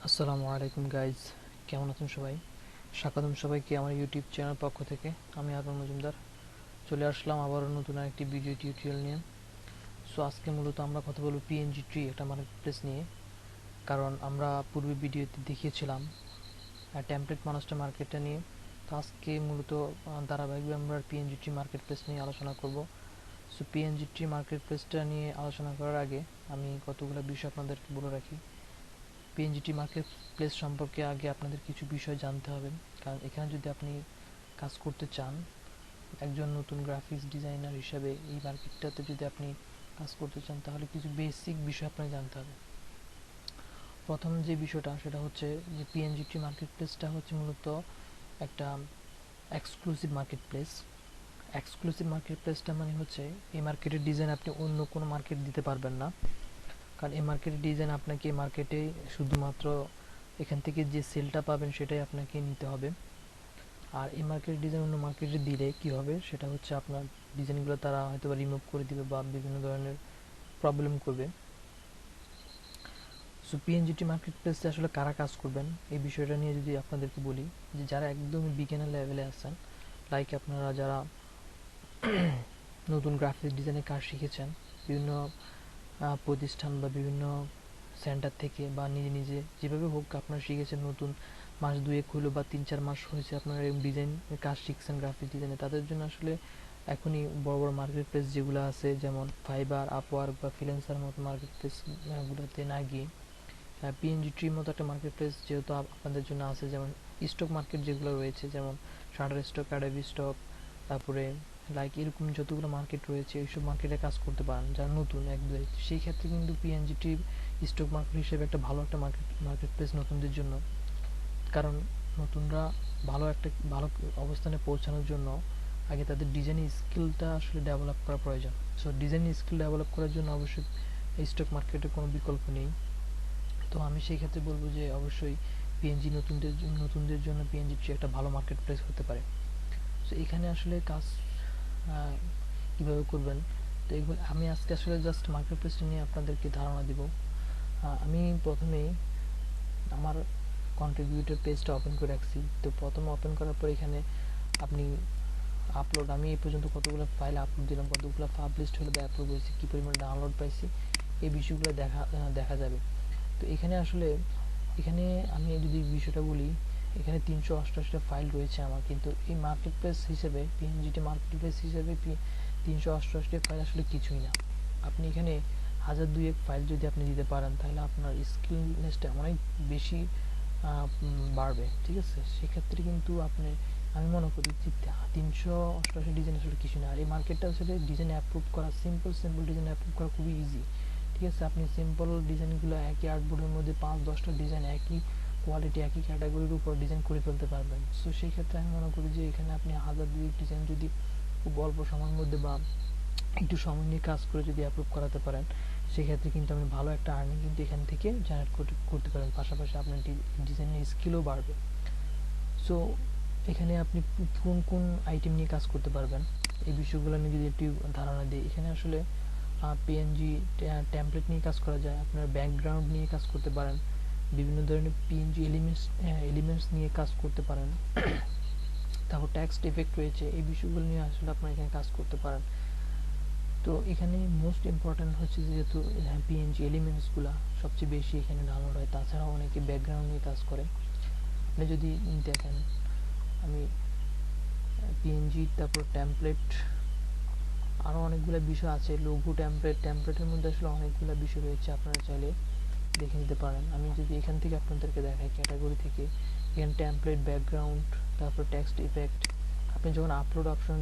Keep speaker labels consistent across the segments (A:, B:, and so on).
A: আসসালামু আলাইকুম গাইজ, কেমন আছেন সবাই? স্বাগতম সবাইকে আমার ইউটিউব চ্যানেল পক্ষ থেকে। আমি আরমান মজুমদার চলে আসলাম আবারও নতুন একটি ভিডিও টিউটোরিয়াল নিয়ে। সো আজকে মূলত আমরা কথা বলবো পিএনজি ট্রি একটা মার্কেট প্লেস নিয়ে। কারণ আমরা পূর্বে ভিডিওতে দেখিয়েছিলাম টেমপ্লেট মাস্টার মার্কেটটা নিয়ে। তো আজকে মূলত ধারাবাহিকভাবে আমরা পিএনজি ট্রি মার্কেট প্লেস নিয়ে আলোচনা করব। সো পিএনজি ট্রি মার্কেট প্লেসটা নিয়ে আলোচনা করার আগে আমি কতগুলো বিষয় আপনাদেরকে বলে রাখি। পিএনজিটি মার্কেট প্লেস সম্পর্কে আগে আপনাদের কিছু বিষয় জানতে হবে, কারণ এখানে যদি আপনি কাজ করতে চান একজন নতুন গ্রাফিক্স ডিজাইনার হিসাবে এই মার্কেটটাতে যদি আপনি কাজ করতে চান তাহলে কিছু বেসিক বিষয় আপনাকে জানতে হবে। প্রথম যে বিষয়টা সেটা হচ্ছে যে পিএনজিটি মার্কেট প্লেসটা হচ্ছে মূলত একটা exclusive market place. Exclusive market প্লেসটা মানে হচ্ছে এই মার্কেটের ডিজাইন আপনি অন্য কোনো মার্কেট দিতে পারবেন না, কারণ এই মার্কেটের ডিজাইন আপনাকে মার্কেটে শুধুমাত্র এখান থেকে যে সেলটা পাবেন সেটাই আপনাকে নিতে হবে। আর এই মার্কেটের ডিজাইন অন্য মার্কেটে দিলে কি হবে সেটা হচ্ছে আপনার ডিজাইনগুলো তারা হয়তো বা রিমুভ করে দিবে বা বিভিন্ন ধরনের প্রবলেম করবে। সো পিএনজিটি মার্কেট প্লেসে আসলে কারা কাজ করবেন এই বিষয়টা নিয়ে যদি আপনাদেরকে বলি, যে যারা একদমই বিগিনার লেভেলে আছেন, লাইক আপনারা যারা নতুন গ্রাফিক ডিজাইনের কাজ শিখেছেন বিভিন্ন প্রতিষ্ঠান বা বিভিন্ন সেন্টার থেকে বা নিজে নিজে যেভাবে হোক আপনারা শিখেছেন, নতুন মাস দুয়েক হলো বা ৩-৪ মাস হয়েছে আপনারা ডিজাইন কাজ শিখছেন গ্রাফিক ডিজাইনে, তাদের জন্য আসলে এখনই বড় বড় মার্কেট প্লেস যেগুলো আছে যেমন ফাইবার, আপওয়ার্ক বা ফ্রিল্যান্সার মতো মার্কেট প্লেসগুলোতে না গিয়ে পিএনজি ট্রির মতো একটা মার্কেট প্লেস যেহেতু আপনাদের জন্য আছে, যেমন স্টক মার্কেট যেগুলো রয়েছে যেমন শাটার স্টক, অ্যাডোবি স্টক, তারপরে লাইক এরকম যতগুলো মার্কেট রয়েছে এইসব মার্কেটে কাজ করতে পারেন যারা নতুন একদম। সেই ক্ষেত্রে কিন্তু পিএনজি ট্রি স্টক মার্কেট হিসেবে একটা ভালো একটা মার্কেট প্লেস নতুনদের জন্য। কারণ নতুনরা ভালো অবস্থানে পৌঁছানোর জন্য আগে তাদের ডিজাইন স্কিলটা আসলে ডেভেলপ করা প্রয়োজন। সো ডিজাইন স্কিল ডেভেলপ করার জন্য অবশ্যই স্টক মার্কেটের কোনো বিকল্প নেই। তো আমি সেই ক্ষেত্রে বলবো যে অবশ্যই পিএনজি নতুনদের জন্য পিএনজি ট্রি একটা ভালো মার্কেট প্লেস হতে পারে। সো এখানে আসলে কাজ কীভাবে করবেন, তো এগুলো আমি আজকে আসলে জাস্ট মার্কেট প্লেসটা নিয়ে আপনাদেরকে ধারণা দিব। আমি প্রথমেই আমার কন্ট্রিবিউটর পেজটা ওপেন করে রাখছি। তো প্রথমে ওপেন করার পর এখানে আপনি আপলোড, আমি এই পর্যন্ত কতগুলো ফাইল আপলোড দিলাম, কতগুলো পাবলিশড হলো বা অ্যাপ্রুভ হয়েছে, কী পরিমাণ ডাউনলোড পাইছি, এই বিষয়গুলো দেখা যাবে। তো এখানে আসলে এখানে আমি যদি বিষয়টা বলি, এখানে 388টা ফাইল রয়েছে আমার, কিন্তু এই মার্কেট প্লেস হিসেবে পিএনজিটি মার্কেট প্লেস হিসেবে 388টি ফাইল আসলে কিছুই না। আপনি এখানে 1000-2000 ফাইল যদি আপনি দিতে পারেন তাহলে আপনার স্কিলনেসটা অনেক বেশি বাড়বে, ঠিক আছে? সেক্ষেত্রে কিন্তু আমি মনে করি যে 388 ডিজাইন আসলে কিছু না। আর এই মার্কেটটা আসলে ডিজাইন অ্যাপ্রুভ করা সিম্পল ডিজাইন অ্যাপ্রুভ করা খুবই ইজি, ঠিক আছে? আপনি সিম্পল ডিজাইনগুলো একই আর্টবোর্ডের মধ্যে 5-10টা ডিজাইন একই কোয়ালিটি একই ক্যাটাগরির উপর ডিজাইন করে ফেলতে পারবেন। সো সেই ক্ষেত্রে আমি মনে করি যে এখানে আপনি 1000-2000 ডিজাইন যদি খুব অল্প সময়ের মধ্যে বা একটু সময় নিয়ে কাজ করে যদি অ্যাপ্রুভ করাতে পারেন, সেক্ষেত্রে কিন্তু আপনি ভালো একটা আর্নিং কিন্তু এখান থেকে জেনারেট করতে পারেন, পাশাপাশি আপনার ডিজাইনের স্কিলও বাড়বে। সো এখানে আপনি কোন কোন আইটেম নিয়ে কাজ করতে পারবেন এই বিষয়গুলো নিয়ে যদি একটু ধারণা দিই, এখানে আসলে পিএনজি টেমপ্লেট নিয়ে কাজ করা যায়, আপনার ব্যাকগ্রাউন্ড নিয়ে কাজ করতে পারেন, বিভিন্ন ধরনের পিএনজি এলিমেন্টস নিয়ে কাজ করতে পারেন, তারপর টেক্সট ইফেক্ট রয়েছে, এই বিষয়গুলো নিয়ে আসলে আপনারা এখানে কাজ করতে পারেন। তো এখানে মোস্ট ইম্পর্ট্যান্ট হচ্ছে যেহেতু পিএনজি এলিমেন্টসগুলো সবচেয়ে বেশি এখানে ডাউনলোড হয়, তাছাড়াও অনেকে ব্যাকগ্রাউন্ড নিয়ে কাজ করে। আপনি যদি দেখেন আমি পিএনজি, তারপর টেমপ্লেট, আরও অনেকগুলো বিষয় আছে, লোগো টেমপ্লেটের মধ্যে আসলে অনেকগুলো বিষয় রয়েছে, আপনারা চাইলে দেখে নিতে পারেন। আমি যদি এখান থেকে আপনাদেরকে দেখাই ক্যাটাগরি থেকে, এখানে টেমপ্লেট, ব্যাকগ্রাউন্ড, তারপর টেক্সট ইফেক্ট, আপনি যখন আপলোড অপশন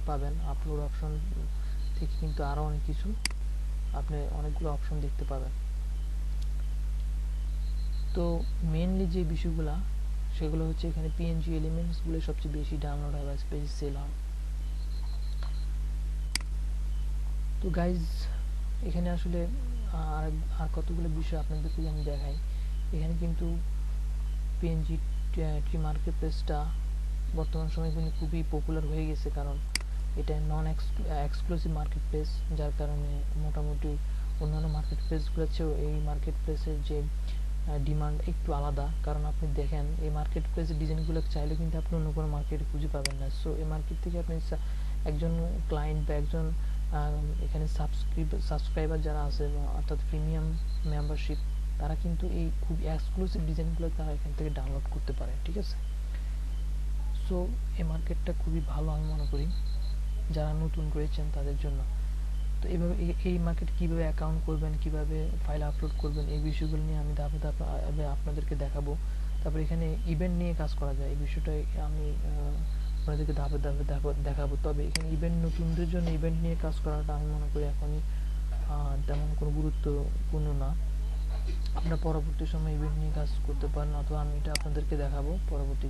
A: পাবেন, আপলোড অপশন থেকে কিন্তু আরও অনেক কিছু আপনি অনেকগুলো অপশন দেখতে পাবেন। তো মেনলি যে বিষয়গুলো সেগুলো হচ্ছে এখানে পিএনজি এলিমেন্টসগুলো সবচেয়ে বেশি ডাউনলোড হয় বা বেশি সেল হয়। তো গাইজ এখানে আসলে আর কতগুলো বিষয় আপনাদেরকে আমি দেখাই। এখানে কিন্তু পিএনজি ট্রি মার্কেট প্লেসটা বর্তমান সময়ে কিন্তু খুবই পপুলার হয়ে গেছে, কারণ এটা নন এক্সক্লুসিভ মার্কেট প্লেস, যার কারণে মোটামুটি অন্যান্য মার্কেট প্লেসগুলোর চেয়েও এই মার্কেট প্লেসের যে ডিমান্ড একটু আলাদা, কারণ আপনি দেখেন এই মার্কেট প্লেসের ডিজাইনগুলো চাইলে কিন্তু আপনি অন্য কোনো মার্কেটে খুঁজে পাবেন না। সো এই মার্কেট থেকে আপনি একজন ক্লায়েন্ট বা একজন এখানে সাবস্ক্রাইবার যারা আছে, অর্থাৎ প্রিমিয়াম মেম্বারশিপ, তারা কিন্তু এই খুব এক্সক্লুসিভ ডিজাইনগুলো তারা এখান থেকে ডাউনলোড করতে পারে, ঠিক আছে। সো এই মার্কেটটা খুবই ভালো আমি মনে করি যারা নতুন রয়েছেন তাদের জন্য। তো এইভাবে এই মার্কেট কীভাবে অ্যাকাউন্ট করবেন, কীভাবে ফাইল আপলোড করবেন, এই বিষয়গুলো নিয়ে আমি ধাপে ধাপে আপনাদেরকে দেখাবো। তারপর এখানে ইভেন্ট নিয়ে কাজ করা যায়, এই বিষয়টাই আমি আপনাদেরকে ধাপে ধাপে দেখাবো। তবে এখানে ইভেন্ট নতুনদের জন্য ইভেন্ট নিয়ে কাজ করাটা আমি মনে করি এখনই তেমন কোনো গুরুত্বপূর্ণ না। আপনারা পরবর্তী সময় ইভেন্ট নিয়ে কাজ করতে পারেন, অথবা আমি এটা আপনাদেরকে দেখাবো পরবর্তী